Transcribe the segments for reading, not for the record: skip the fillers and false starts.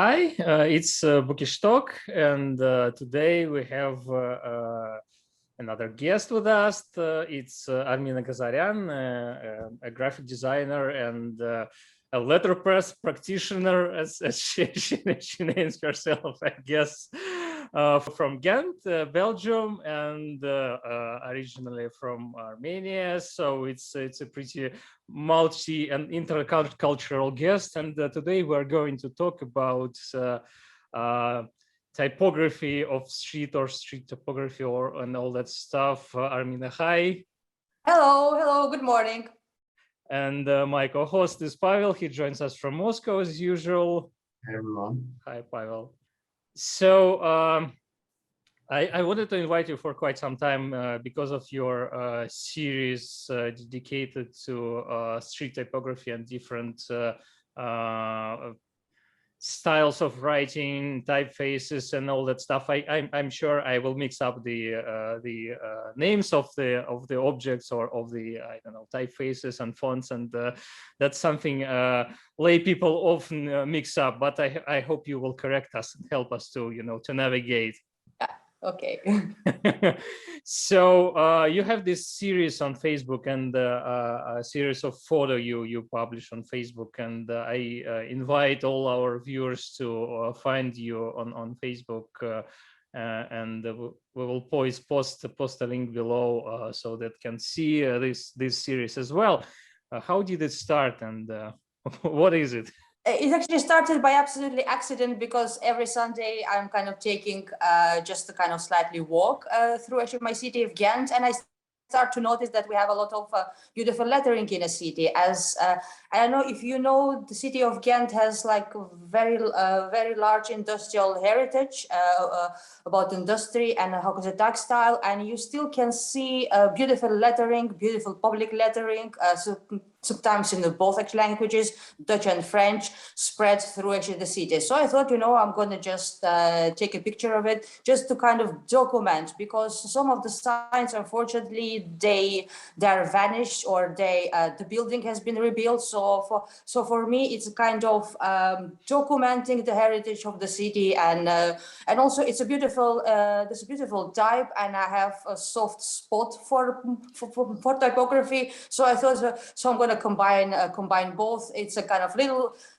Hi, it's Bookish Talk, and today we have another guest with us. It's Armina Ghazaryan, a graphic designer and a letterpress practitioner, as she names herself, I guess, from Ghent, Belgium, and originally from Armenia. So it's a pretty multi and intercultural guest, and today we're going to talk about typography of street topography and all that stuff. Armina, hi. Hello, good morning. And my co-host is Pavel. He joins us from Moscow as usual. Hey everyone. Hi, Pavel. So I wanted to invite you for quite some time because of your series dedicated to street typography and different styles of writing, typefaces, and all that stuff. I'm sure I will mix up the names of the objects or of the typefaces and fonts, and that's something lay people often mix up. But I hope you will correct us and help us to to navigate. Okay. So you have this series on Facebook and a series of photo you publish on Facebook, and I invite all our viewers to find you on Facebook, and we will post a link below so that can see this series as well. How did it start, and what is it? It actually started by absolutely accident, because every Sunday I'm kind of taking just a kind of slightly walk through actually my city of Ghent, and I start to notice that we have a lot of beautiful lettering in a city. As I don't know if you know, the city of Ghent has like very large industrial heritage about industry and how is it textile, and you still can see beautiful lettering, beautiful public lettering. Sometimes in both actually languages, Dutch and French, spread through actually the city. So I thought, I'm going to just take a picture of it just to kind of document, because some of the signs, unfortunately, they're vanished, or the building has been rebuilt. So for me, it's kind of documenting the heritage of the city, and also it's a beautiful type, and I have a soft spot for typography. So I thought, so I'm going to combine both. It's a kind of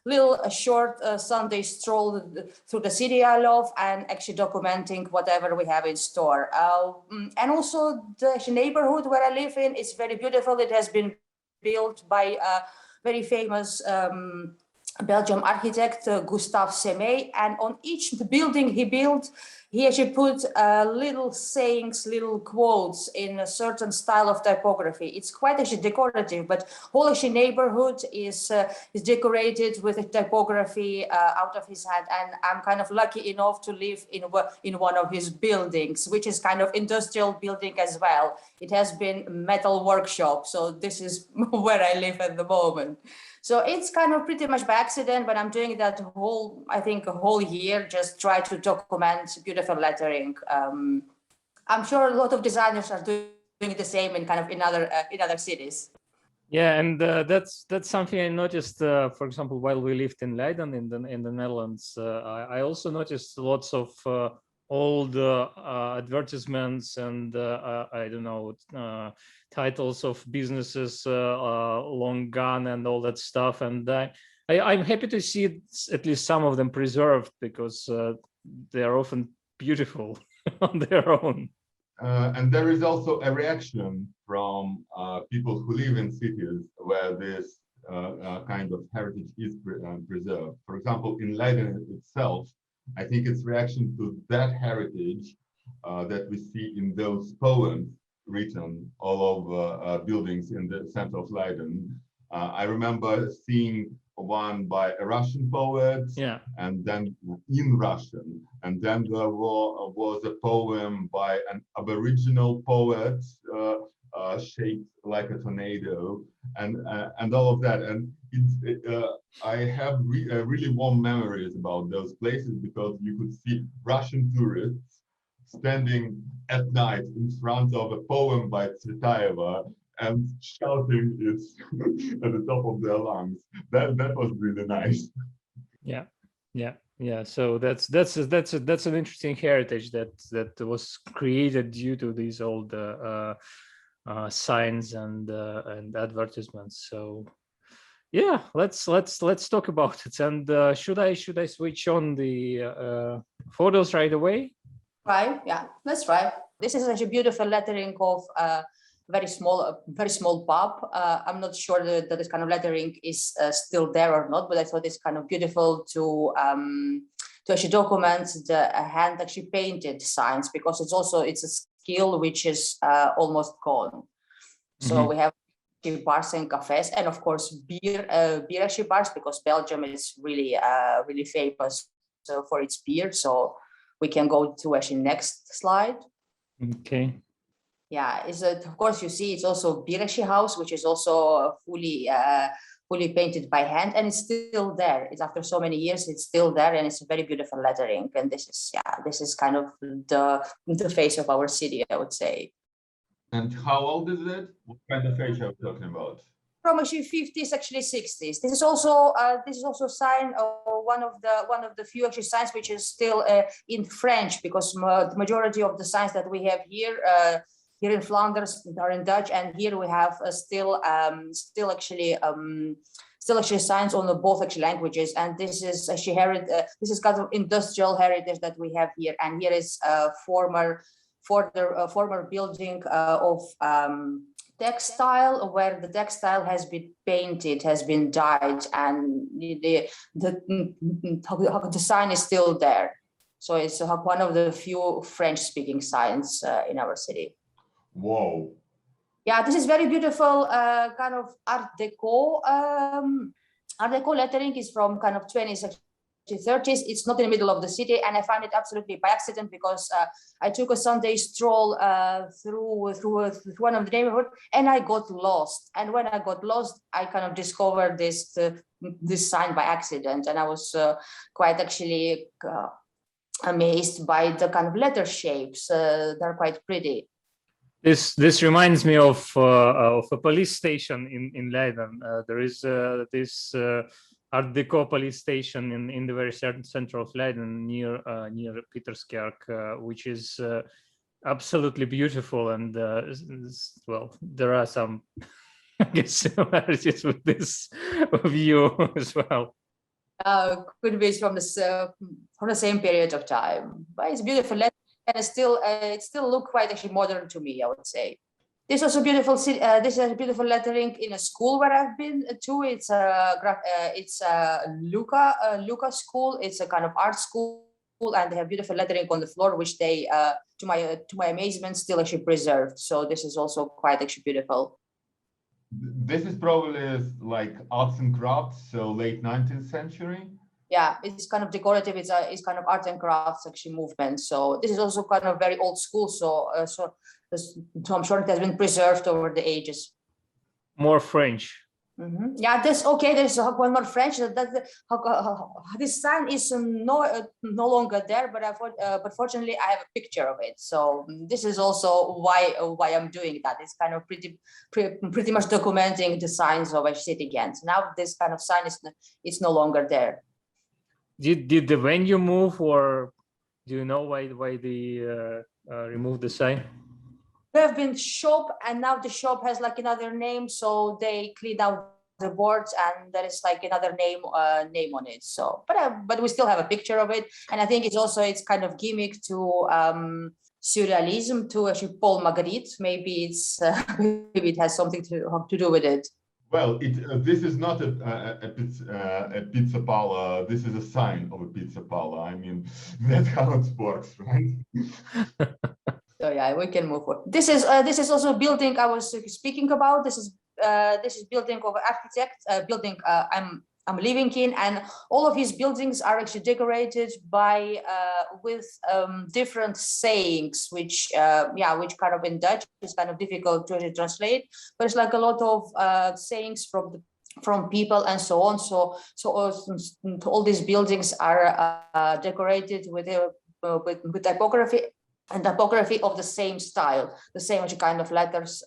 little short Sunday stroll through the city I love, and actually documenting whatever we have in store. And also the neighborhood where I live in is very beautiful. It has been built by a very famous Belgium architect, Gustav Semé, and on each building he built, he actually put little sayings, little quotes in a certain style of typography. It's quite actually decorative, but whole actually neighborhood is decorated with a typography out of his hand. And I'm kind of lucky enough to live in one of his buildings, which is kind of industrial building as well. It has been metal workshop, so this is where I live at the moment. So it's kind of pretty much by accident, but I'm doing that a whole year, just try to document beautiful lettering. I'm sure a lot of designers are doing the same in other cities. Yeah, and that's something I noticed, for example, while we lived in Leiden in the Netherlands. I also noticed lots of old advertisements and I don't know, titles of businesses long gone and all that stuff, and I'm happy to see at least some of them preserved, because they are often beautiful on their own. And there is also a reaction from people who live in cities where this kind of heritage is preserved. For example, in Leiden itself, I think it's reaction to that heritage that we see in those poems written all over buildings in the center of Leiden. I remember seeing one by a Russian poet, yeah, and then in Russian, and then there was a poem by an Aboriginal poet shaped like a tornado, and all of that. And I have really warm memories about those places, because you could see Russian tourists standing at night in front of a poem by Tsvetaeva and shouting it at the top of their lungs. That was really nice. Yeah. Yeah. So that's an interesting heritage that was created due to these old signs and advertisements. So yeah, let's talk about it. And should I switch on the photos right away? Right. Yeah. Let's try. This is such a beautiful lettering of very small pub. I'm not sure that this kind of lettering is still there or not, but I thought it's kind of beautiful to actually document the hand actually painted signs, because it's a skill which is almost gone. So we have bars and cafes, and of course beer actually bars, because Belgium is really really famous for its beer. So we can go to actually next slide. Okay. Yeah, of course you see it's also Birashi house, which is also fully painted by hand, and it's still there. It's after so many years, it's still there, and it's a very beautiful lettering. And this is kind of the face of our city, I would say. And how old is it? What kind of age are we talking about? From actually 50s, actually 60s. This is also a sign of one of the few actually signs which is still in French, because the majority of the signs that we have here in Flanders are in Dutch, and here we have still actually signs on both actually languages. And this is actually this is kind of industrial heritage that we have here. And here is former building of textile, where the textile has been painted, has been dyed, and the sign is still there. So it's one of the few French-speaking signs in our city. Whoa. Yeah, this is very beautiful kind of Art Deco. Art Deco lettering is from kind of 20s, 30s. It's not in the middle of the city, and I found it absolutely by accident, because I took a Sunday stroll through one of the neighborhood, and I got lost. And when I got lost, I kind of discovered this sign by accident, and I was quite actually amazed by the kind of letter shapes. They're quite pretty. This reminds me of a police station in Leiden. There is this Art Deco police station in the very central of Leiden, near Pieterskerk, which is absolutely beautiful. And well, there are some I guess similarities with this view as well. Could be from the same period of time, but it's beautiful. And it still look quite actually modern to me, I would say. This is also beautiful. This is a beautiful lettering in a school where I've been to. It's a Luca school. It's a kind of art school, and they have beautiful lettering on the floor, which they, to my amazement, still actually preserved. So this is also quite actually beautiful. This is probably like arts and crafts, so late 19th century. Yeah, it's kind of decorative. It's kind of art and crafts actually movement. So this is also kind of very old school. So I'm sure it has been preserved over the ages. More French. Yeah, there's one more French. This sign is no longer there, but fortunately I have a picture of it. So this is also why I'm doing that. It's kind of pretty much documenting the signs of a city Ghent. Now this kind of sign is no longer there. Did the venue move, or do you know why they removed the sign? There have been shop, and now the shop has like another name, so they cleaned out the boards, and there is like another name on it. So, but we still have a picture of it, and I think it's kind of gimmick to surrealism, to actually Paul Magritte. Maybe it has something to do with it. Well, this is not a pizza parlor. This is a sign of a pizza parlor. I mean, that's how it works, right? So yeah, we can move on. This is also a building I was speaking about. This is building of an architect. Building I'm living in, and all of his buildings are actually decorated with different sayings, which kind of in Dutch is kind of difficult to translate, but it's like a lot of sayings from people and so on. So all these buildings are decorated with typography, and typography of the same style, the same kind of letters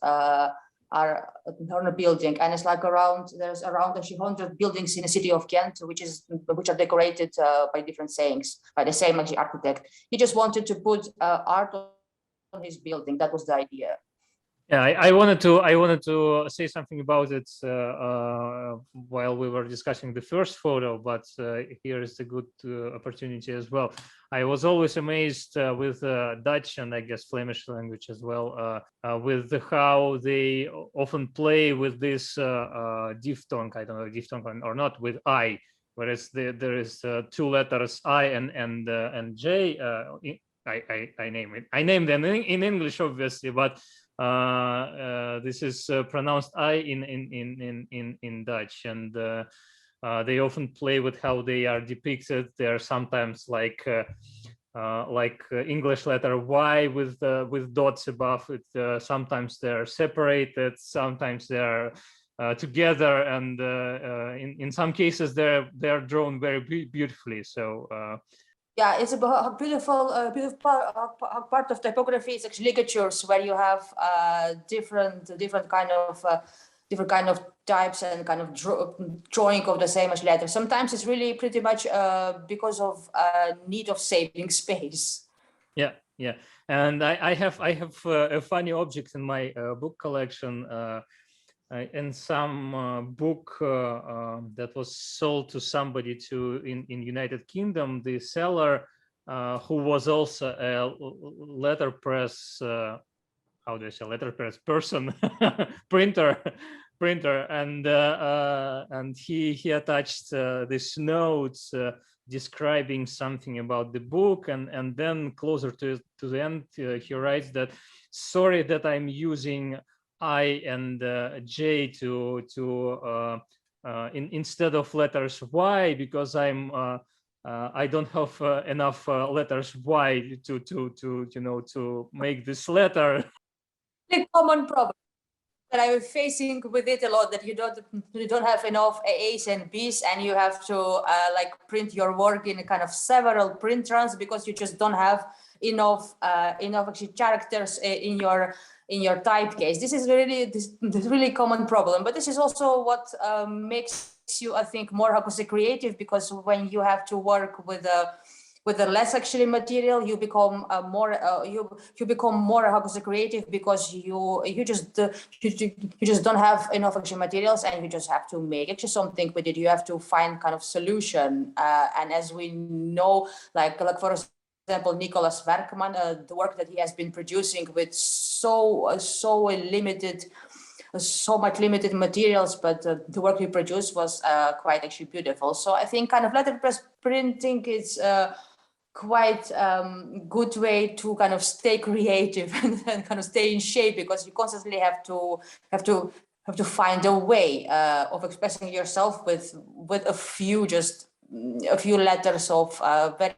are on a building, and it's like there's around actually 100 buildings in the city of Ghent, which are decorated by different sayings by the same actually architect. He just wanted to put art on his building. That was the idea. Yeah, I wanted to say something about it while we were discussing the first photo, but here is a good opportunity as well. I was always amazed with Dutch and I guess Flemish language as well, with how they often play with this diphthong. I don't know diphthong or not, with I, whereas there is two letters I and J. I name it. I named them in English, obviously, but this is pronounced I in Dutch, and they often play with how they are depicted. They're sometimes like English letter Y with dots above it. Sometimes they're separated. Sometimes they're together, and in some cases they're drawn very beautifully. So. Yeah, it's a beautiful part of typography. It's actually ligatures, where you have different kind of types and kind of drawing of the same as letter. Sometimes it's really pretty much because of need of saving space. Yeah, and I have a funny object in my book collection. In some book that was sold to somebody in United Kingdom, the seller who was also a letterpress, how do I say, letterpress person, printer, and he attached this notes describing something about the book, and then closer to the end he writes that, sorry that I'm using I and J instead of letters Y, because I don't have enough letters Y to make this letter. The common problem that I'm facing with it a lot, that you don't have enough A's and B's, and you have to like print your work in a kind of several print runs because you just don't have enough actually characters in your typecase. This is really common problem, but this is also what makes you, I think, more creative, because when you have to work with a less actually material, you become more you become more creative, because you just don't have enough actually materials, and you just have to make actually something with it. You have to find kind of solution, and as we know, like for example, Nicholas Werkman, the work that he has been producing with so much limited materials, but the work he produced was quite actually beautiful. So I think kind of letterpress printing is quite good way to kind of stay creative and kind of stay in shape, because you constantly have to find a way of expressing yourself with a few letters of very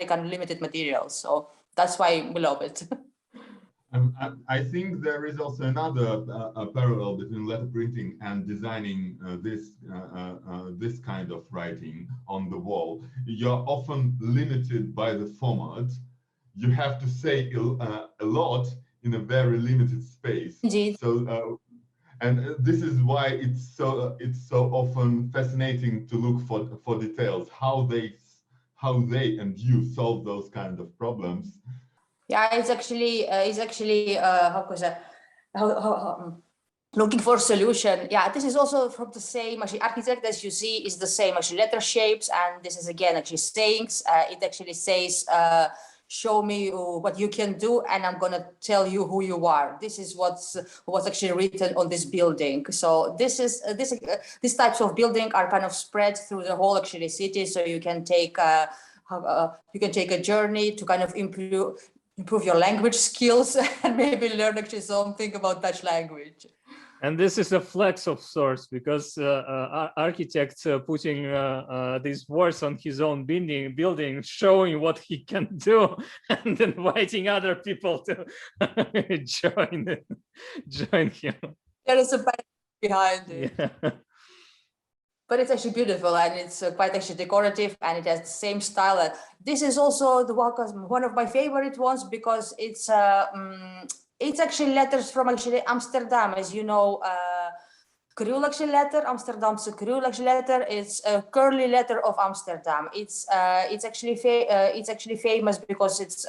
kind of limited materials. So that's why we love it. I think there is also another parallel between letter printing and designing this kind of writing on the wall. You're often limited by the format. You have to say a lot in a very limited space. Indeed. So, and this is why it's so often fascinating to look for details, how they and you solve those kind of problems. Yeah, it's actually how could I say, looking for a solution. Yeah, this is also from the same actually architect, as you see, is the same actually letter shapes, and this is again actually sayings. It actually says, show me what you can do, and I'm gonna tell you who you are. This is what's actually written on this building. So this is these types of building are kind of spread through the whole actually city. So you can take a journey to kind of improve your language skills and maybe learn actually something about Dutch language. And this is a flex of sorts, because architects putting these words on his own building, showing what he can do, and inviting other people to join him. There is a passion behind it. Yeah. But it's actually beautiful, and it's quite actually decorative, and it has the same style. This is also one of my favorite ones, because it's It's actually letters from actually Amsterdam, as you know. Krulletter, Amsterdamse Krulletter. It's a curly letter of Amsterdam. It's actually famous because it's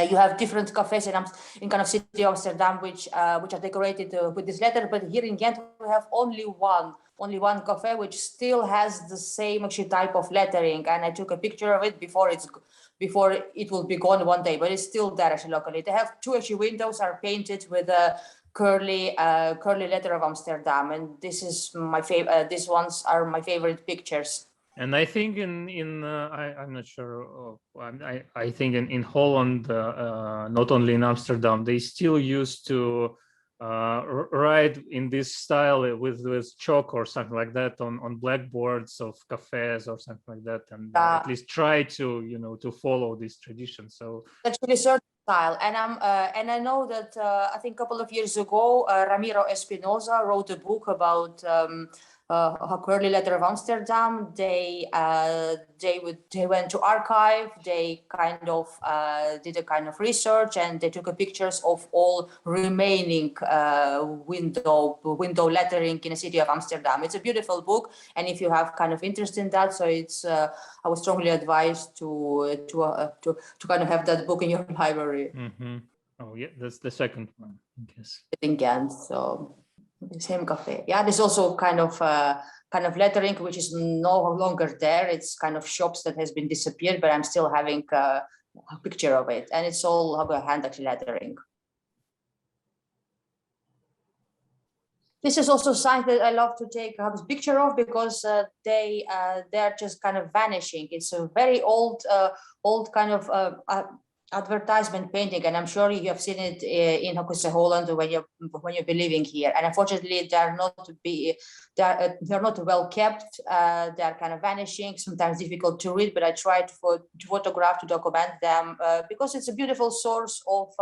you have different cafes in kind of city of Amsterdam which are decorated with this letter. But here in Ghent we have only one cafe which still has the same actually type of lettering. And I took a picture of it before it will be gone one day, but it's still there actually locally. They have two actually windows are painted with a curly letter of Amsterdam, and this is my favorite. These ones are my favorite pictures. And I think I'm not sure. I think in Holland, not only in Amsterdam, they still used to write in this style with chalk or something like that on blackboards of cafes or something like that, and at least try to to follow this tradition. So actually certain style, and I know that I think a couple of years ago, Ramiro Espinosa wrote a book about a curly letter of Amsterdam. They went to archive. They kind of did a kind of research, and they took pictures of all remaining window lettering in the city of Amsterdam. It's a beautiful book, and if you have kind of interest in that, so it's I would strongly advise to kind of have that book in your library. Mm-hmm. Oh yeah, that's the second one, I guess. In Ghent, so. The same cafe. Yeah, there's also kind of lettering which is no longer there. It's kind of shops that has been disappeared, but I'm still having a picture of it, and it's all hand actually lettering. This is also signs that I love to take a picture of because they're just kind of vanishing. It's a very old kind of advertisement painting, and I'm sure you have seen it in Holland when you've been living here. And unfortunately, they're not well kept. They're kind of vanishing. Sometimes difficult to read, but I try to photograph to document them because it's a beautiful source of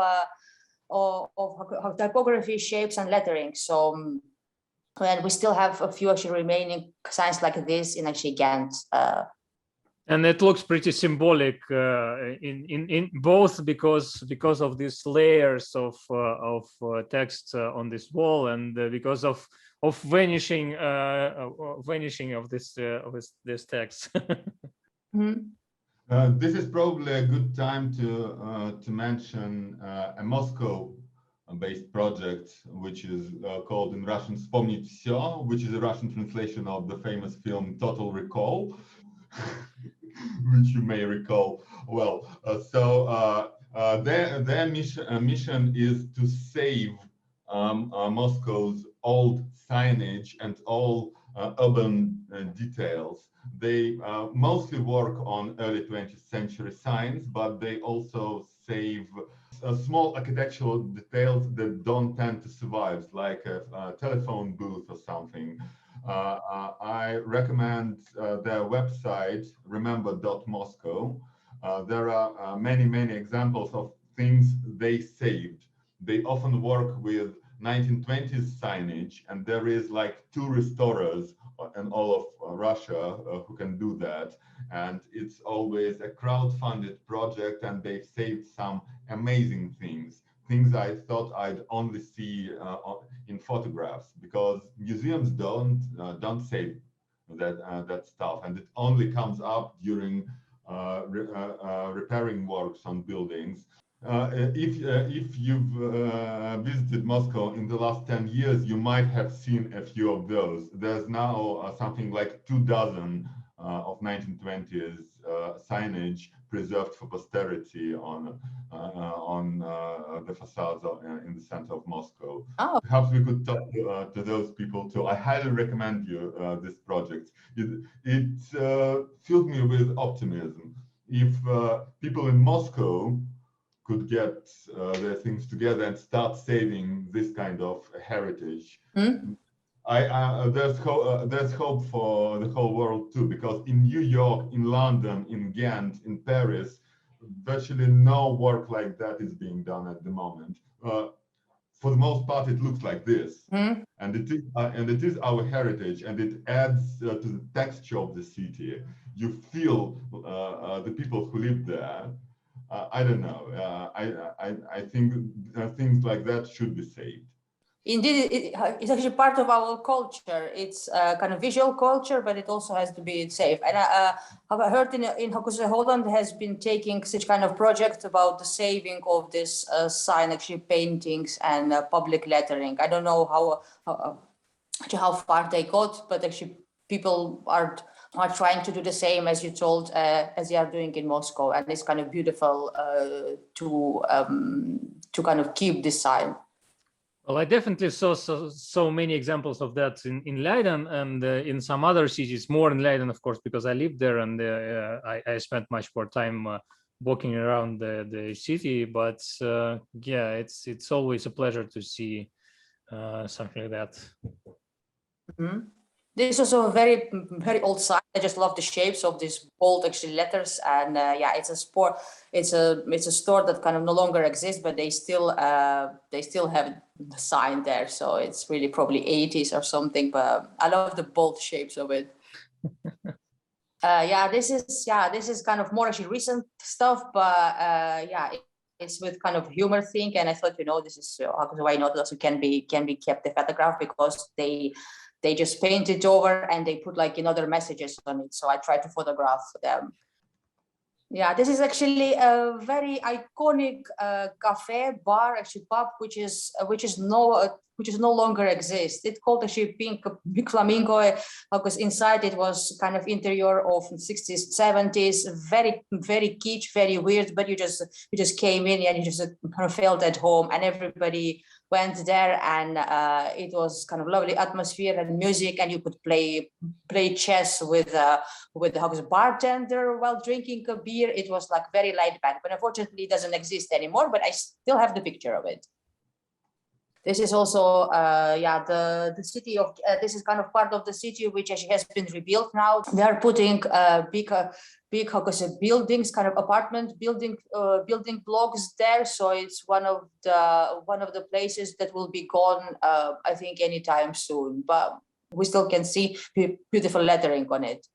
typography, shapes, and lettering. So, and we still have a few actually remaining signs like this in actually Ghent. And it looks pretty symbolic in both because of these layers of text on this wall, and because of vanishing of this text. Mm-hmm. This is probably a good time to mention a Moscow-based project, which is called in Russian "Вспомнить всё," which is a Russian translation of the famous film Total Recall. Which you may recall well. Their mission is to save Moscow's old signage and all urban details. They mostly work on early 20th century signs, but they also save small architectural details that don't tend to survive, like a telephone booth or something. I recommend their website, remember.moscow. There are many examples of things they saved. They often work with 1920s signage, and there is like 2 restorers in all of Russia who can do that. And it's always a crowd-funded project, and they've saved some amazing things I thought I'd only see in photographs, because museums don't save that stuff, and it only comes up during repairing works on buildings. If you've visited Moscow in the last 10 years, you might have seen a few of those. There's now something like 24 of 1920s signage preserved for posterity on the facades in the center of Moscow. Oh. Perhaps we could talk to those people too. I highly recommend you this project. It filled me with optimism. If people in Moscow could get their things together and start saving this kind of heritage, there's hope for the whole world too, because in New York, in London, in Ghent, in Paris, virtually no work like that is being done at the moment. For the most part, it looks like this, and it is our heritage, and it adds to the texture of the city. You feel the people who live there. I don't know. I think things like that should be saved. Indeed, it's actually part of our culture. It's kind of visual culture, but it also has to be safe. And I've heard in Holland has been taking such kind of project about the saving of this sign, actually paintings and public lettering. I don't know how far they got, but actually people are trying to do the same as you told, as they are doing in Moscow, and it's kind of beautiful to kind of keep this sign. Well, I definitely saw so many examples of that in Leiden and in some other cities, more in Leiden, of course, because I lived there and I spent much more time walking around the city. But yeah, it's always a pleasure to see something like that. Mm-hmm. This is also a very, very old sign. I just love the shapes of these bold actually letters, and yeah, it's a sport. It's a store that kind of no longer exists, but they still have the sign there. So it's really probably 80s or something. But I love the bold shapes of it. Yeah, this is kind of more actually recent stuff, but yeah. It's with kind of humor thing, and I thought, this is why not also can be kept the photograph, because they just paint it over and they put like other messages on it. So I try to photograph them. Yeah, this is actually a very iconic cafe bar, actually pub, which is no longer exists. It's called actually Pink Flamingo, because inside it was kind of interior of 60s, 70s, very, very kitsch, very weird. But you just came in and you just kind of felt at home, and everybody went there, and it was kind of lovely atmosphere and music, and you could play chess with the bartender while drinking a beer. It was like very laid back, but unfortunately it doesn't exist anymore, but I still have the picture of it. This is also the city of this is kind of part of the city which actually has been rebuilt now. They are putting big buildings, kind of apartment building blocks there. So it's one of the places that will be gone, I think, anytime soon. But we still can see beautiful lettering on it.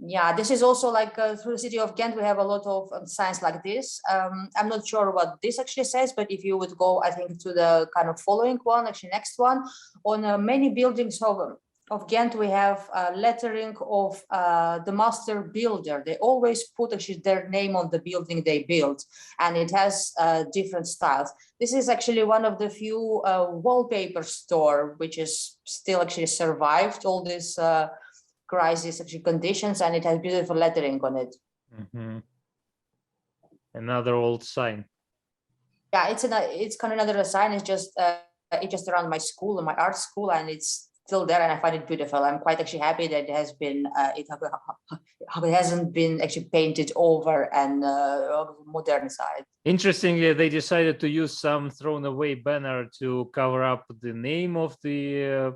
Yeah, this is also like through the city of Ghent, we have a lot of signs like this. I'm not sure what this actually says, but if you would go, I think, to the kind of following one, actually next one, on many buildings of Ghent, we have lettering of the master builder. They always put actually their name on the building they built, and it has different styles. This is actually one of the few wallpaper store which is still actually survived all this crisis actually conditions, and it has beautiful lettering on it. Mm-hmm. Another old sign. Yeah, it's kind of another sign. It's just around my school, my art school, and it's still there, and I find it beautiful. I'm quite actually happy that it has been it hasn't been actually painted over and modernized. Interestingly, they decided to use some thrown away banner to cover up the name of the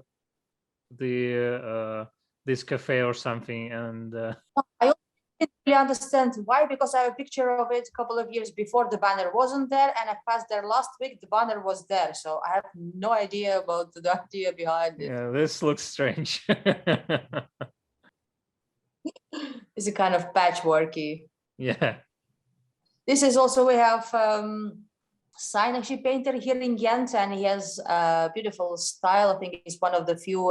this cafe or something, and I didn't really understand why, because I have a picture of it a couple of years before. The banner wasn't there, and I passed there last week, the banner was there, so I have no idea about the idea behind it. Yeah, this looks strange. It's a kind of patchworky. Yeah, this is also, we have sign actually painter here in Ghent, and he has a beautiful style. I think he's one of the few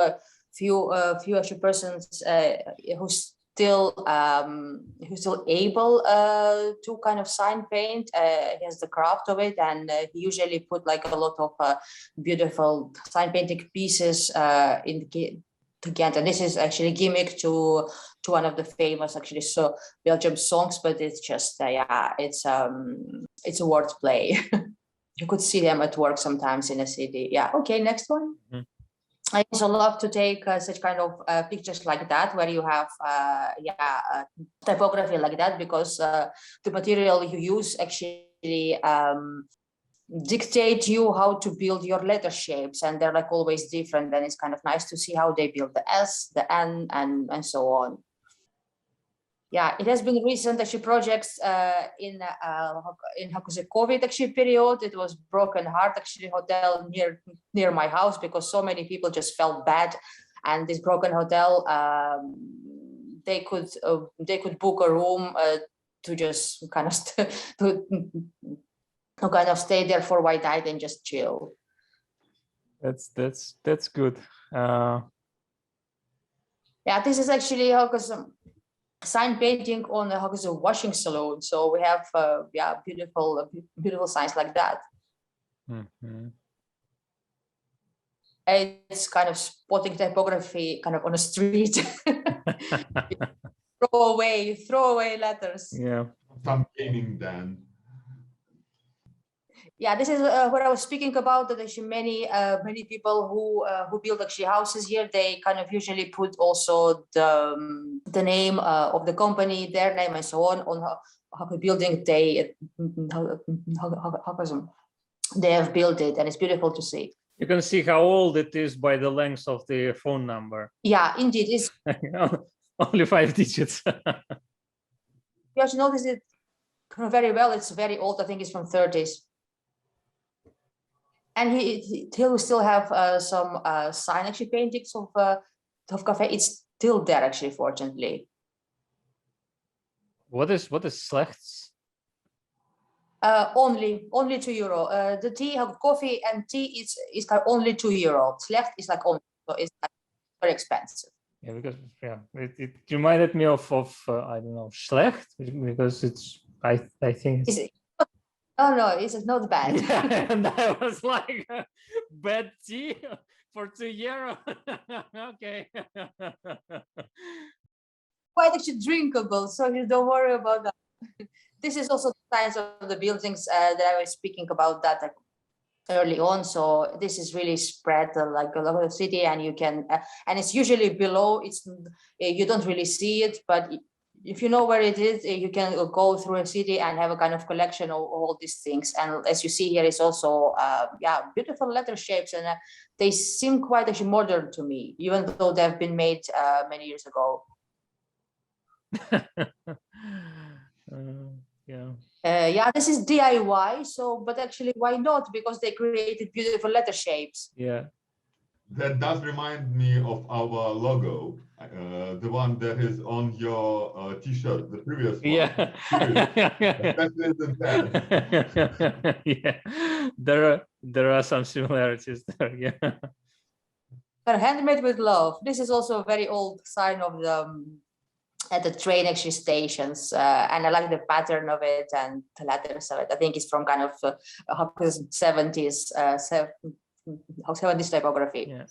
actually persons who's still able to kind of sign paint. He has the craft of it, and he usually put like a lot of beautiful sign painting pieces in the Ghent. And this is actually a gimmick to one of the famous actually Belgium songs, but it's just it's a wordplay. You could see them at work sometimes in a city. Yeah. Okay, next one. Mm-hmm. I also love to take such kind of pictures like that, where you have typography like that, because the material you use actually dictate you how to build your letter shapes, and they're like always different. And it's kind of nice to see how they build the S, the N, and so on. Yeah, it has been recent actually projects in COVID actually period. It was Broken Heart actually hotel near my house, because so many people just felt bad, and this broken hotel they could book a room to just kind of to kind of stay there for one night and just chill. That's good. Yeah, this is actually how sign painting on how a washing salon. So we have beautiful signs like that. Mm-hmm. It's kind of spotting typography kind of on a street. throw away letters. Yeah. Some gaming then. Yeah, this is what I was speaking about. That actually many people who build actually houses here, they kind of usually put also the name of the company, their name, and so on how the building they have built it, and it's beautiful to see. You can see how old it is by the length of the phone number. Yeah, indeed, it's only 5 digits. you have to notice it very well. It's very old. I think it's from 30s. And he will still have some sign actually paintings of cafe. It's still there actually, fortunately. What is slechts? Only €2. The tea, coffee and tea is kind of only €2. Slecht is like only, so it's like very expensive. Yeah, because it reminded me of I don't know, slecht, because it's I think it's no, it's not bad. yeah, and I was like, bad tea for €2. Okay. Quite actually drinkable, so you don't worry about that. This is also the size of the buildings that I was speaking about that early on. So this is really spread like all over the city, and you can and it's usually below. It's you don't really see it, but if you know where it is, you can go through a city and have a kind of collection of all these things. And as you see here, is also beautiful letter shapes, and they seem quite actually modern to me, even though they've been made many years ago. Yeah. This is DIY. So, but actually, why not? Because they created beautiful letter shapes. Yeah. That does remind me of our logo, the one that is on your T-shirt, the previous one. Yeah. That isn't that. Yeah. There are some similarities there. Yeah. They're handmade with love. This is also a very old sign of the at the train actually stations, and I like the pattern of it and the letters of it. I think it's from kind of 70s 70s typography. Yeah.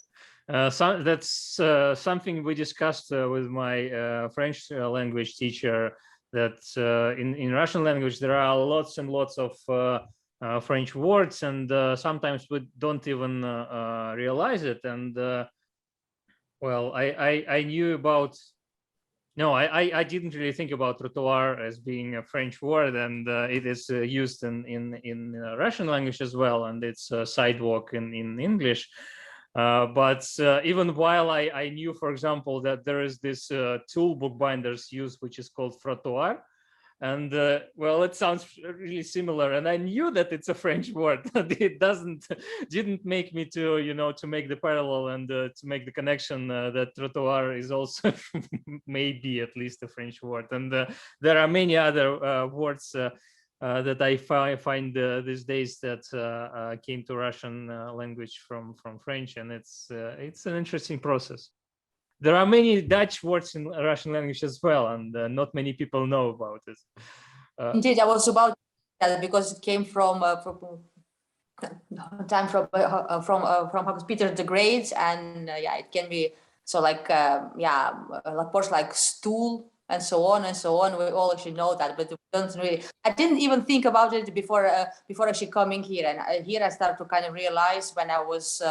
That's something we discussed with my French language teacher, that in Russian language there are lots and lots of French words, and sometimes we don't even realize it. And well, I knew about. No, I didn't really think about trottoir as being a French word, and it is used in Russian language as well, and it's sidewalk in English. But even while I knew, for example, that there is this tool bookbinders use, which is called trottoir, and well, it sounds really similar, and I knew that it's a French word. It didn't make me to to make the parallel and to make the connection that trottoir is also maybe at least a French word. And there are many other words that I find these days that came to Russian language from French, and it's an interesting process. There are many Dutch words in Russian language as well, and not many people know about it. Indeed, I was about that because it came from time from Peter the Great, and it can be so like like words like stool and so on and so on. We all actually know that, but we don't really. I didn't even think about it before actually coming here, and here I started to kind of realize when I was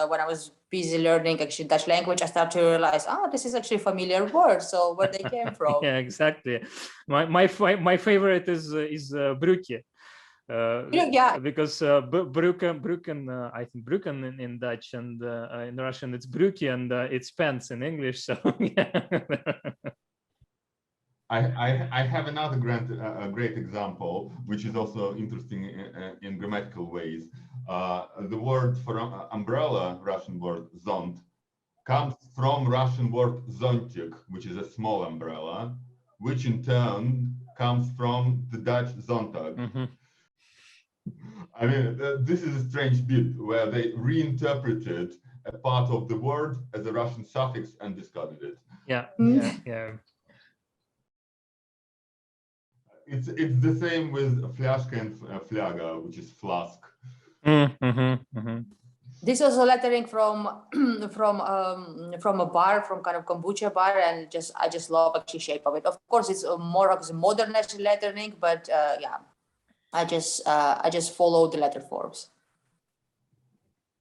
busy learning actually Dutch language, I started to realize, this is actually a familiar word. So where they came from? Yeah, exactly. My favorite is broekje. Because broeken, I think broeken in Dutch, and in Russian it's broekje, and it's pants in English. So yeah. I have another great example, which is also interesting in grammatical ways. The word for umbrella, Russian word zont, comes from Russian word zontik, which is a small umbrella, which in turn comes from the Dutch Sonntag. I mean, this is a strange bit where they reinterpreted a part of the word as a Russian suffix and discarded it. Yeah. It's the same with fляжка and flaga, which is flask. This is also lettering from a bar, from kind of kombucha bar, and I just love actually shape of it. Of course, it's more of a modern lettering, but yeah, I just follow the letter forms.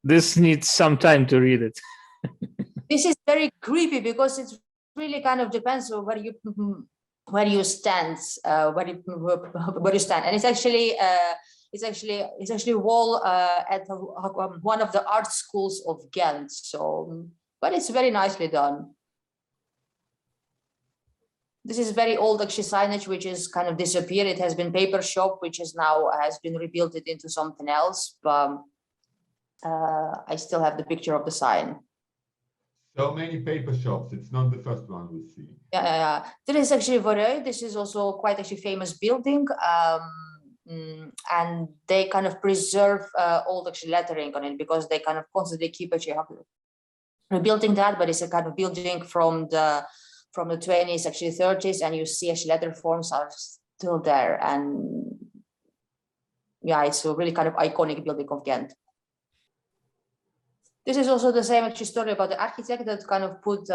This needs some time to read it. This is very creepy because it really kind of depends on where you stand, where you stand, and it's actually wall at one of the art schools of Ghent. So, but it's very nicely done. This is very old actually signage, which is kind of disappeared. It has been paper shop, which is now has been rebuilt it into something else. But I still have the picture of the sign. So many paper shops. It's not the first one we see. Yeah. There is actually Voreux. This is also quite actually famous building. And they kind of preserve old actually lettering on it because they kind of constantly keep actually rebuilding that. But it's a kind of building from the 20s, actually 30s, and you see actually letter forms are still there. And yeah, it's a really kind of iconic building of Ghent. This is also the same actually story about the architect that kind of put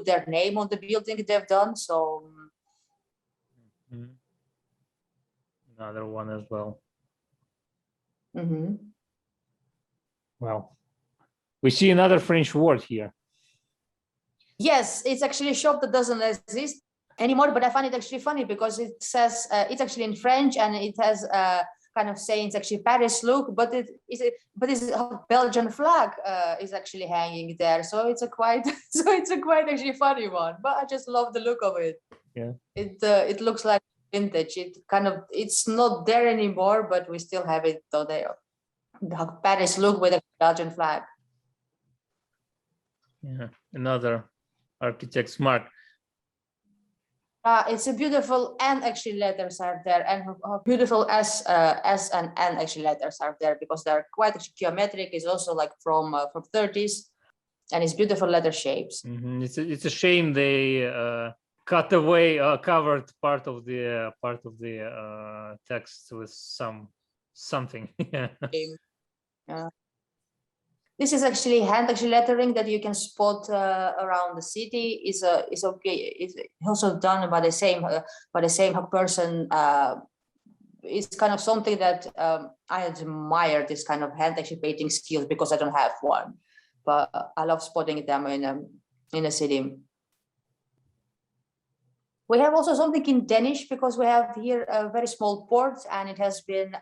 their name on the building they've done. So another one as well. Mm-hmm. Well, we see another French word here. Yes, it's actually a shop that doesn't exist anymore, but I find it actually funny because it says it's actually in French and it has kind of saying it's actually Paris look, but it's a Belgian flag is actually hanging there, so it's a quite actually funny one. But I just love the look of it. Yeah, it looks like vintage. It's not there anymore, but we still have it though there. The Paris look with a Belgian flag. Yeah, another architect's mark. It's a beautiful N actually letters are there, and beautiful S and N actually letters are there because they're quite actually geometric. It's also like from 30s, and it's beautiful letter shapes. Mm-hmm. It's a shame they cut away covered part of the text with something. Yeah. This is actually hand actually lettering that you can spot around the city. Is okay. It's also done by the same person. It's kind of something that I admire, this kind of hand actually painting skills, because I don't have one, but I love spotting them in a city. We have also something in Danish because we have here a very small port, and it has been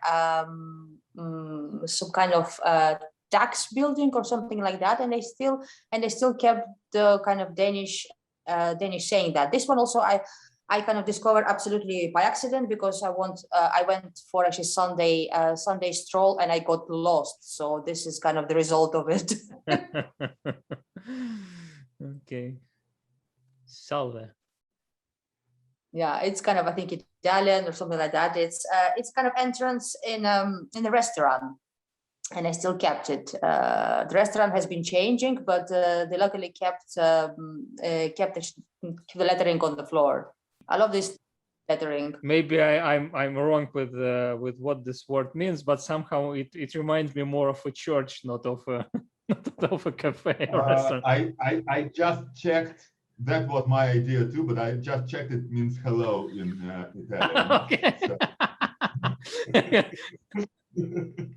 some kind of tax building or something like that, and they still kept the kind of Danish saying that. This one also I kind of discovered absolutely by accident because I went for actually Sunday stroll and I got lost. So this is kind of the result of it. Okay. Salve. Yeah, it's kind of, I think, Italian or something like that. It's kind of entrance in a restaurant. And I still kept it. The restaurant has been changing, but they luckily kept the lettering on the floor. I love this lettering. Maybe I'm wrong with what this word means, but somehow it reminds me more of a church, not of a cafe or restaurant. I just checked. That was my idea too, but I just checked. It means hello in Italian. Okay.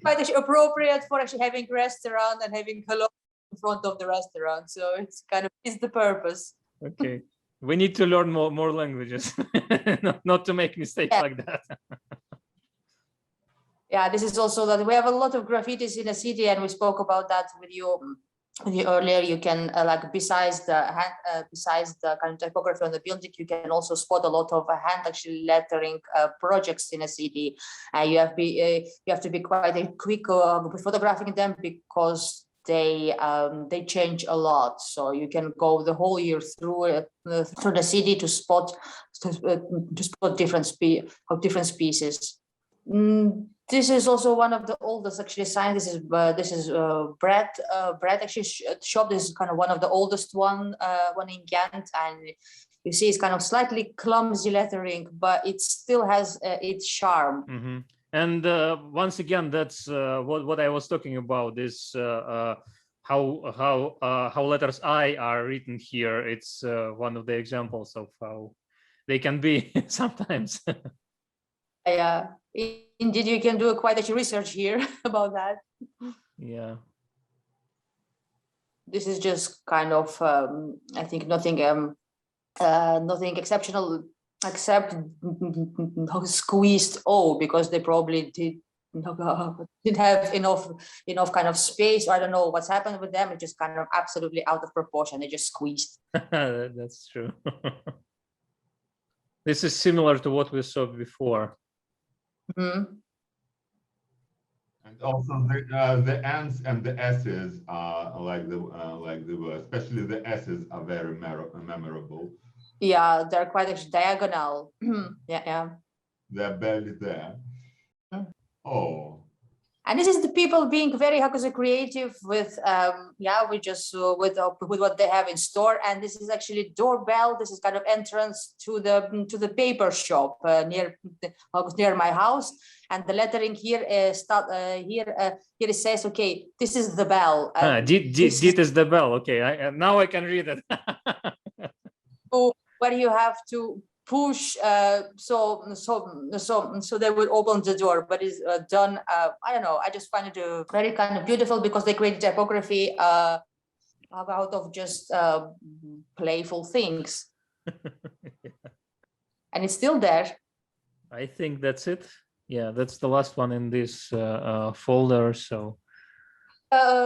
Quite actually appropriate for actually having a restaurant and having hello in front of the restaurant. So it's kind of is the purpose. Okay, we need to learn more languages, not to make mistakes like that. Yeah, this is also that we have a lot of graffitis in the city, and we spoke about that with you earlier. You can like besides the kind of typography on the building, you can also spot a lot of hand actually lettering projects in a city. You have to be quite quick with photographing them because they change a lot. So you can go the whole year through the city to spot different species. This is also one of the oldest actually signs. This is bread actually shop. This is kind of one of the oldest one in Ghent, and you see it's kind of slightly clumsy lettering, but it still has its charm. Mm-hmm. And once again, that's what I was talking about. Is how letters I are written here. It's one of the examples of how they can be sometimes. Yeah, indeed, you can do quite a research here about that. Yeah. This is just kind of, I think nothing exceptional except squeezed O, because they probably didn't have enough kind of space, or I don't know what's happened with them. It just kind of absolutely out of proportion. They just squeezed. That's true. This is similar to what we saw before. Mm-hmm. And also the N's and the S's are like the word, especially the S's are very memorable. Yeah, they're quite actually diagonal. Yeah. They're barely there. Oh. And this is the people being very creative with with what they have in store. And this is actually doorbell. This is kind of entrance to the paper shop near my house. And the lettering here here it says, okay, this is the bell. Dit is the bell. Okay, now I can read it. So where you have to push, so they will open the door, but it's done. I don't know. I just find it very kind of beautiful, because they create typography out of just playful things, and it's still there. I think that's it. Yeah, that's the last one in this folder. So.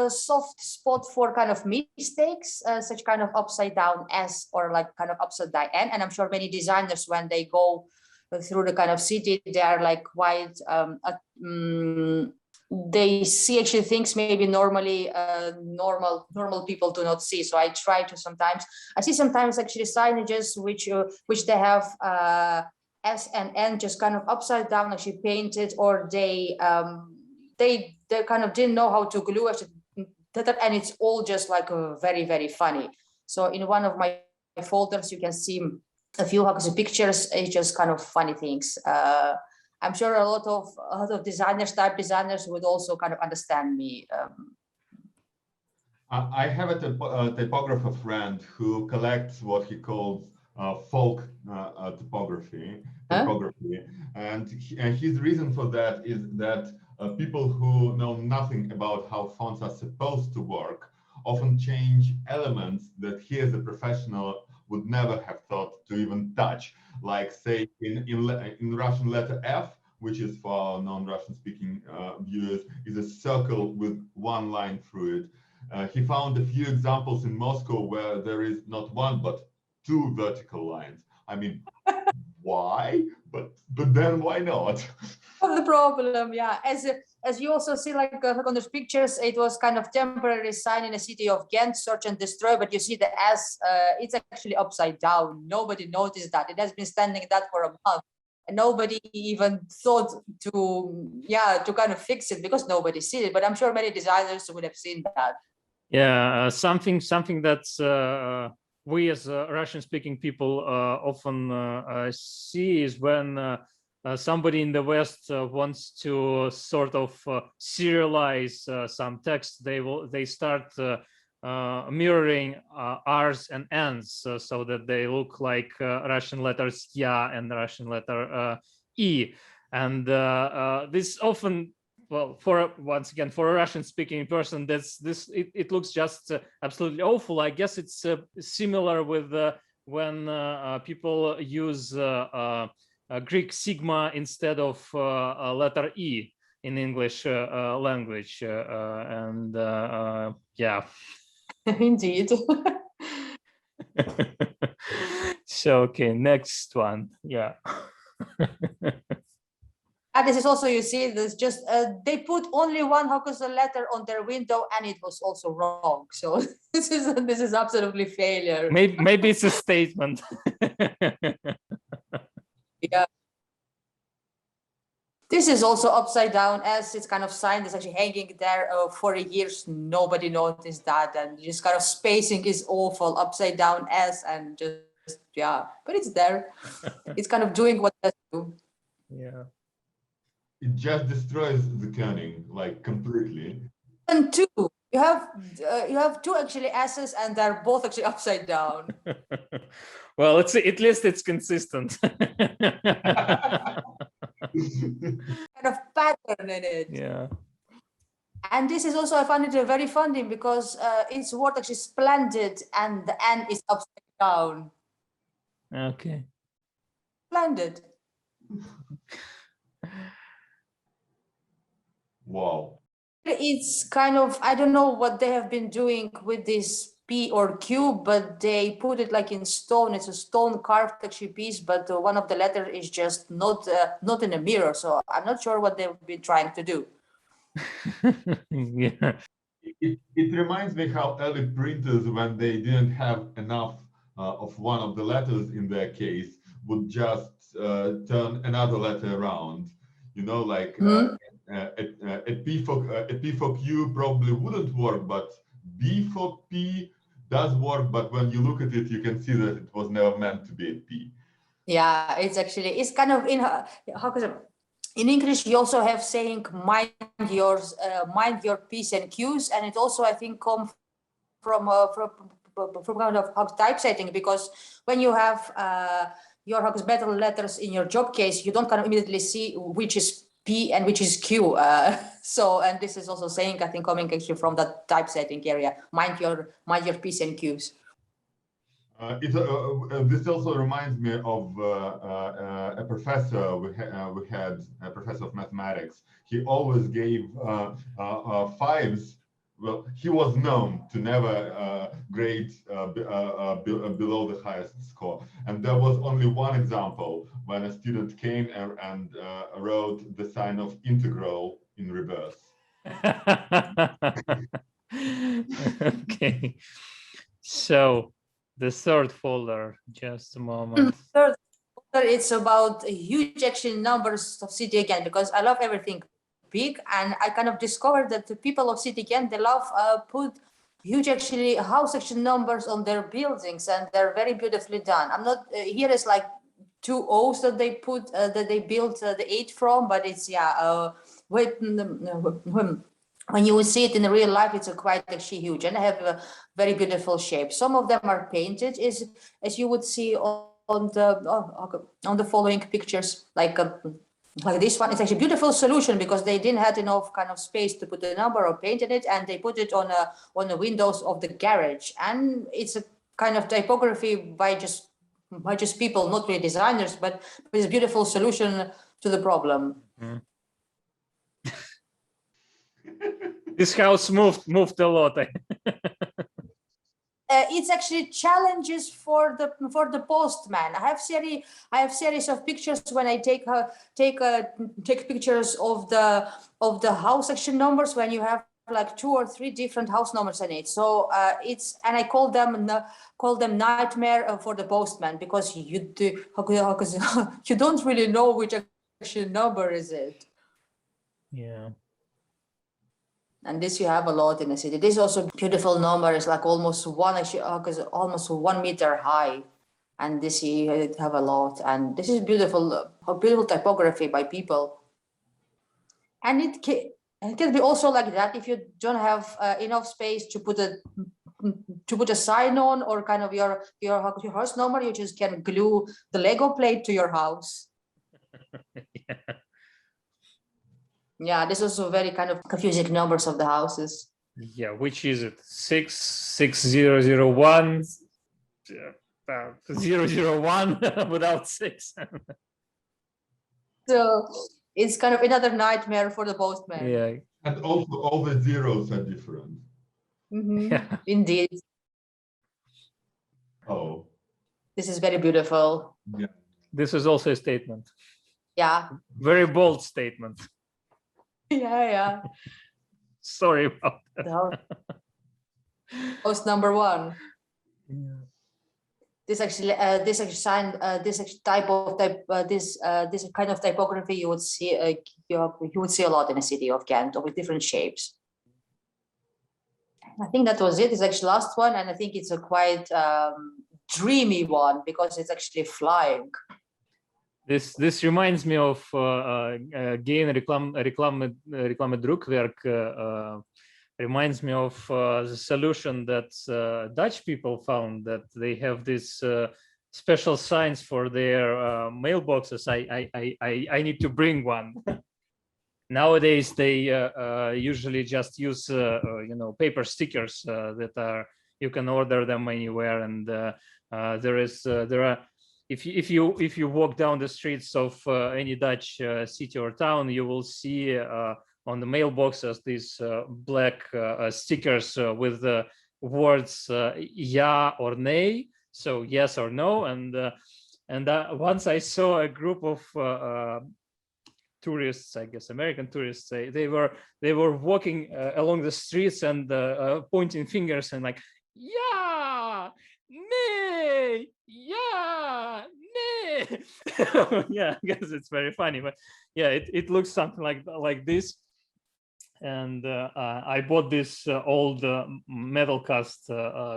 Soft spot for kind of mistakes, such kind of upside down S or like kind of upside down N. And I'm sure many designers, when they go through the kind of city, they are like quite, they see actually things maybe normally normal people do not see. So I try to I see sometimes actually signages which they have S and N just kind of upside down, actually painted, or they kind of didn't know how to glue it, and it's all just like very, very funny. So in one of my folders, you can see a few pictures. It's just kind of funny things. I'm sure a lot of type designers would also kind of understand me. I have a typographer friend who collects what he calls folk typography, and his reason for that is that people who know nothing about how fonts are supposed to work often change elements that he as a professional would never have thought to even touch. Like say in Russian letter F, which is for our non-Russian speaking viewers, is a circle with one line through it. He found a few examples in Moscow where there is not one, but two vertical lines. I mean, why? But then why not? The problem, yeah, as you also see, like on those pictures, it was kind of temporary sign in the city of Ghent, search and destroy, but you see the S, it's actually upside down. Nobody noticed that. It has been standing that for a month, and nobody even thought to kind of fix it, because nobody sees it. But I'm sure many designers would have seen that. Yeah, something that's we as Russian-speaking people often see is when somebody in the West wants to sort of serialize some text. They start mirroring R's and N's so that they look like Russian letters Ya and Russian letter E. And this often, well, once again, for a Russian-speaking person, it looks just absolutely awful. I guess it's similar with when people use Greek sigma instead of letter E in English language, and yeah. Indeed. So okay, next one. Yeah. this is also, you see, there's just they put only one letter on their window, and it was also wrong. So this is absolutely failure. Maybe it's a statement. Yeah. This is also upside down as it's kind of sign. It's actually hanging there for years. Nobody noticed that, and just kind of spacing is awful. Upside down S, and just yeah, but it's there. It's kind of doing what it does do. Yeah. It just destroys the kerning like completely. And two, you have two actually S's, and they're both actually upside down. Well, at least it's consistent. Kind of pattern in it. Yeah. And this is also, I find it very funny because it's word actually splendid, and the N is upside down. Okay. Splendid. Wow. It's kind of, I don't know what they have been doing with this P or Q, but they put it like in stone. It's a stone carved actually piece, but one of the letter is just not in a mirror. So I'm not sure what they've been trying to do. Yeah. It reminds me how early printers, when they didn't have enough of one of the letters in their case, would just turn another letter around. You know, like a P for Q probably wouldn't work, but B for P does work. But when you look at it, you can see that it was never meant to be a P. Yeah, it's kind of in in English. You also have saying mind your P's and Q's, and it also, I think, come from kind of typesetting, because when you have your metal letters in your job case, you don't kind of immediately see which is P and which is Q. So, and this is also saying, I think, coming actually from that typesetting area, mind your P's and Q's. This also reminds me of a professor we had, a professor of mathematics. He always gave fives. Well, he was known to never grade below the highest score. And there was only one example when a student came and wrote the sign of integral in reverse. Okay. So the third folder, just a moment. Third folder, it's about huge actually numbers of city again, because I love everything big, and I kind of discovered that the people of city again, they love put huge actually house action numbers on their buildings, and they're very beautifully done. I'm not here is like two O's that they put that they built the 8 from, but it's when you will see it in real life, it's quite actually huge, and they have a very beautiful shape. Some of them are painted, as you would see on the following pictures, like this one. It's actually a beautiful solution because they didn't have enough kind of space to put a number or paint in it, and they put it on the windows of the garage. And it's a kind of typography by just people, not really designers, but it's a beautiful solution to the problem. Mm. This house moved a lot. It's actually challenges for the postman. I have series of pictures when I take pictures of the house section numbers, when you have like 2 or 3 different house numbers in it. So and I call them nightmare for the postman, because you don't really know which actual number is it. Yeah. And this you have a lot in the city. This is also beautiful number. It's like almost 1 meter high, and this you have a lot. And this is beautiful typography by people. And it can be also like that if you don't have enough space to put a sign on, or kind of your house number. You just can glue the Lego plate to your house. Yeah. Yeah, this is also very kind of confusing numbers of the houses. Yeah, which is it? 66001 001 without 6. So it's kind of another nightmare for the postman. Yeah. And also all the zeros are different. Mm-hmm. Yeah. Indeed. Oh. This is very beautiful. Yeah. This is also a statement. Yeah. Very bold statement. Yeah. Sorry about that. No. Post number one. Yeah. This kind of typography you would see you would see a lot in the city of Ghent with different shapes. I think that was it. It's actually last one, and I think it's a quite dreamy one because it's actually flying. This reminds me of Geen reclame drukwerk. Reminds me of the solution that Dutch people found, that they have this special signs for their mailboxes. I need to bring one. Nowadays they usually just use paper stickers that are, you can order them anywhere, and there are if you walk down the streets of any Dutch city or town, you will see on the mailboxes these black stickers with the words ja or nee, so yes or no. And once I saw a group of tourists, I guess American tourists, they were walking along the streets and pointing fingers and like, yeah, nee, yeah, nee. Yeah, I guess it's very funny, but yeah, it looks something like this. And I bought this old metal cast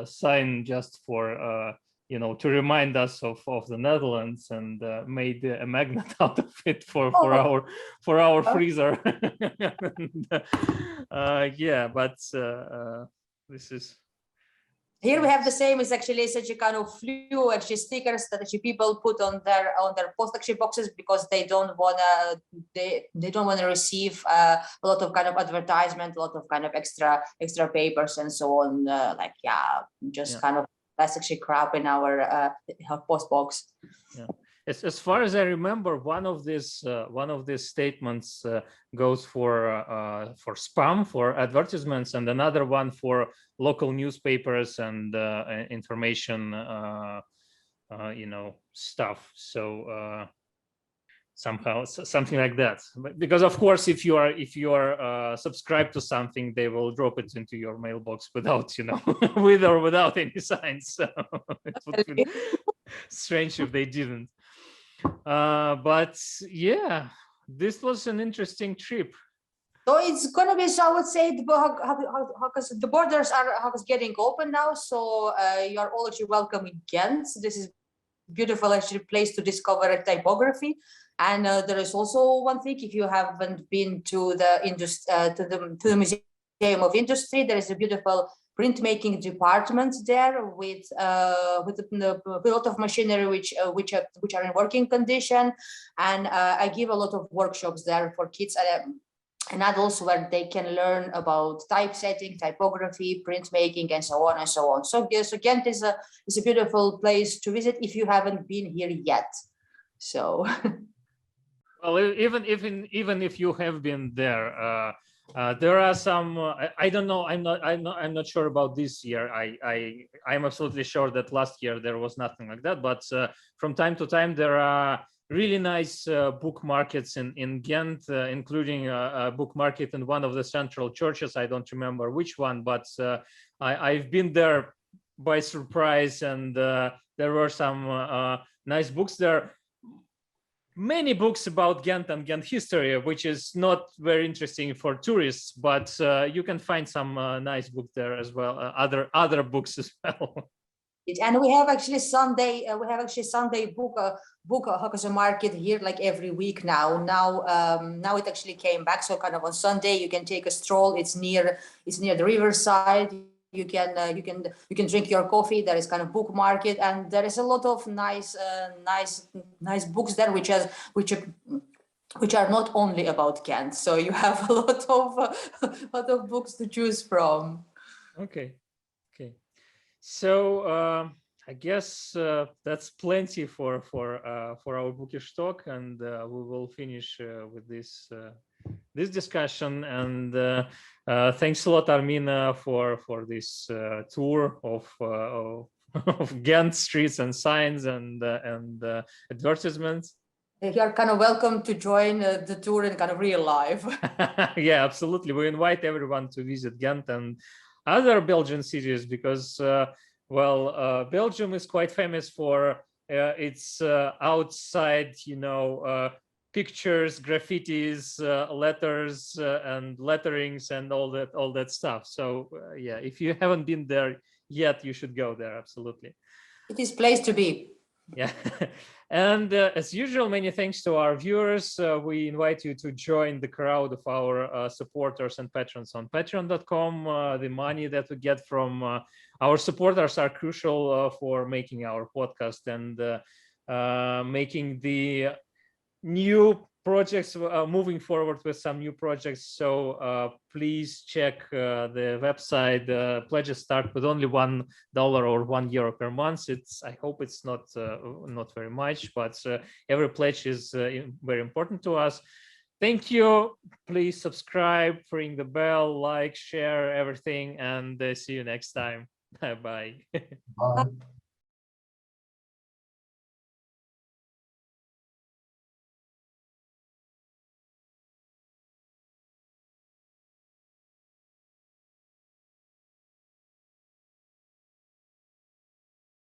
sign just for to remind us of the Netherlands, and made a magnet out of it for our freezer. And, yeah, but this is. Here we have the same. It's actually such a kind of few actually stickers that actually people put on their post actually boxes because they don't wanna receive a lot of kind of advertisement, a lot of kind of extra papers and so on. Kind of that's actually crap in our post box. Yeah. As far as I remember, one of these statements goes for spam, for advertisements, and another one for local newspapers and information, stuff. So somehow something like that. Because of course, if you are subscribed to something, they will drop it into your mailbox without with or without any signs. So it would be strange if they didn't. But yeah, this was an interesting trip. So it's gonna be, so I would say because the borders are getting open now, so you are all actually welcome in Ghent. This is beautiful actually place to discover typography. And there is also one thing, if you haven't been to the Museum of Industry, there is a beautiful printmaking department there with a lot of machinery which are in working condition, and I give a lot of workshops there for kids and adults where they can learn about typesetting, typography, printmaking, and so on and so on. So yes, Ghent is a beautiful place to visit if you haven't been here yet. So. Well, even if you have been there. There are some. I don't know. I'm not sure about this year. I'm absolutely sure that last year there was nothing like that. But from time to time there are really nice book markets in Ghent, including a book market in one of the central churches. I don't remember which one, but I've been there by surprise, and there were some nice books there. Many books about Ghent and Ghent history, which is not very interesting for tourists, but you can find some nice books there as well, other books as well. And we have actually Sunday book market here like every week now. Now it actually came back, so kind of on Sunday you can take a stroll. It's near the riverside. You can drink your coffee. There is kind of book market, and there is a lot of nice books there, which are not only about Ghent. So you have a lot of books to choose from. Okay. So I guess that's plenty for our bookish talk, and we will finish with this discussion. And thanks a lot, Armina, for this tour of Ghent streets and signs and advertisements. You are kind of welcome to join the tour in kind of real life. Yeah, absolutely. We invite everyone to visit Ghent and other Belgian cities because, Belgium is quite famous for its outside, pictures, graffitis, letters, and letterings, and all that stuff. So yeah, if you haven't been there yet, you should go there. Absolutely. It is place to be. Yeah. And as usual, many thanks to our viewers. We invite you to join the crowd of our supporters and patrons on patreon.com. The money that we get from our supporters are crucial for making our podcast and making the new projects, moving forward with some new projects. So please check the website. Pledges start with only $1 or €1 per month. I hope it's not very much, but every pledge is very important to us. Thank you. Please subscribe, ring the bell, like, share everything, and see you next time. Bye. Bye.